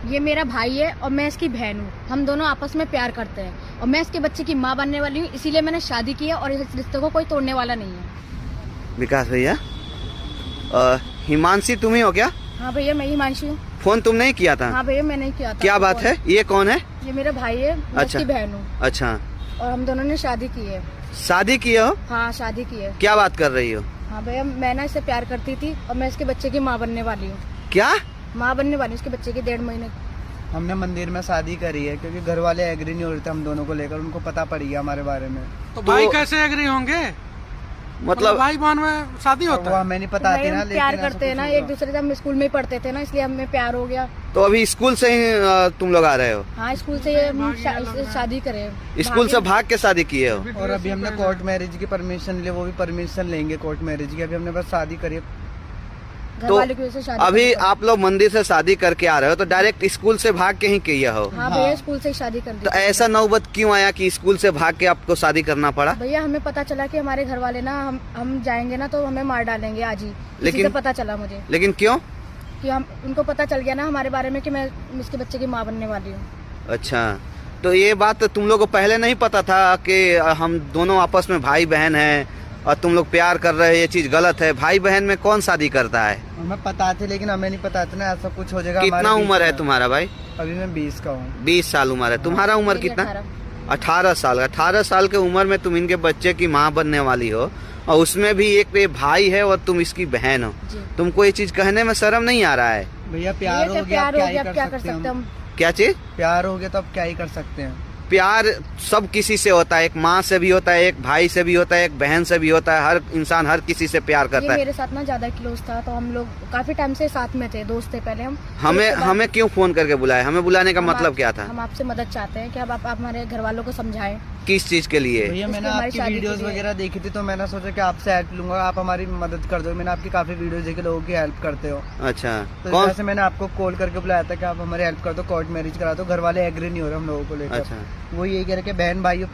ये मेरा भाई है और मैं इसकी बहन हूँ। हम दोनों आपस में प्यार करते हैं और मैं इसके बच्चे की माँ बनने वाली हूँ, इसीलिए मैंने शादी की है और इस रिश्ते को कोई तोड़ने वाला नहीं है। विकास भैया, हिमांशी तुम ही हो क्या? हाँ भैया, मैं हिमांशी हूँ। फोन तुम नहीं किया था? हाँ भैया, मैं नहीं किया था। क्या बात है? ये कौन है? ये मेरा भाई है, मैं अच्छा। इसकी बहन हूँ अच्छा, और हम दोनों ने शादी की है। शादी किए हो? हाँ, शादी की है। क्या बात कर रही हो? हाँ भैया, मैं ना इससे प्यार करती थी और मैं इसके बच्चे की माँ बनने वाली हूँ। क्या माँ बनने वाली हूँ इसके बच्चे की 1.5 महीने। हमने मंदिर में शादी करी है क्योंकि घर वाले एग्री नहीं हो रहे थे हम दोनों को लेकर, उनको पता पड़ गया हमारे बारे में। तो भाई कैसे एग्री होंगे? मतलब भाई बहन में शादी वो होता है? हमें नहीं पता भाई, ना, हम लेकिन प्यार ऐसा करते हैं कुछ ना हुआ। एक दूसरे से। हम स्कूल में ही पढ़ते थे ना, इसलिए हमें प्यार हो गया। तो अभी स्कूल से ही तुम लोग आ रहे हो? हाँ, स्कूल से ये हम शादी करे। स्कूल से भाग के शादी किए हो? और अभी हमने कोर्ट मैरिज की परमिशन ली, वो भी परमिशन लेंगे कोर्ट मैरिज की। अभी हमने बस शादी करी है। घर तो वाले की वजह से शादी अभी करते हैं। आप लोग मंदिर से शादी करके आ रहे हो तो डायरेक्ट स्कूल से भाग के ही किए हो? हाँ भैया, स्कूल से ही शादी कर दी। तो ऐसा नौबत क्यों आया कि स्कूल से भाग के आपको शादी करना पड़ा? भैया, हमें पता चला कि हमारे घर वाले ना हम जाएंगे ना तो हमें मार डालेंगे आज ही। लेकिन- लेकिन पता चला मुझे लेकिन क्यों? कि हम उनको पता चल गया ना हमारे बारे में कि मैं इसके बच्चे की माँ बनने वाली हूँ। अच्छा, तो ये बात तुम लोग को पहले नहीं पता था कि हम दोनों आपस में भाई बहन हैं और तुम लोग प्यार कर रहे हैं, ये चीज गलत है? भाई बहन में कौन शादी करता है? हमें पता थे लेकिन हमें नहीं पता था ना ऐसा कुछ हो जाएगा। कितना हमारे बीच उम्र है में। तुम्हारा भाई? अभी मैं 20 का हूँ। 20 साल उम्र है। तुम्हारा उम्र मेरी कितना? 18। 18 साल। 18 साल के उम्र में तुम इनके बच्चे की माँ बनने वाली हो और उसमें भी एक ये भाई है और तुम इसकी बहन हो। जी। तुमको ये चीज कहने में शर्म नहीं आ रहा है? भैया प्यार हो गया, प्यार हो क्या गया, ही अब क्या कर सकते हम। हम? क्या चीज? प्यार हो गया तो अब क्या ही कर सकते हैं। प्यार सब किसी से होता है, एक माँ से भी होता है, एक भाई से भी होता है, एक बहन से भी होता है। हर इंसान हर किसी से प्यार ये करता है। मेरे साथ ना ज्यादा क्लोज था तो हम लोग काफी टाइम से साथ में थे, दोस्त थे पहले हम। हमें क्यों फोन करके बुलाया? हमें बुलाने का मतलब क्या था? हम आपसे मदद चाहते हैं कि अब आप हमारे घर वालों को समझाएं। किस चीज के लिए? भैया मैंने हमारी आपकी शादी के वीडियोस लिए। वगैरह देखी थी तो मैंने सोचा कि आपसे हेल्प लूंगा, आप हमारी मदद कर दो। मैंने आपकी काफी वीडियोस देखी, लोगों की हेल्प करते हो, अच्छा, तो कौन? वैसे मैंने आपको कॉल करके बुलाया था कि आप हमारी हेल्प कर दो, कोर्ट मैरिज करा दो। घर वाले एग्री नहीं हो रहे हम लोगों को लेकर। अच्छा। वो यही कह रहे कि बहन भाई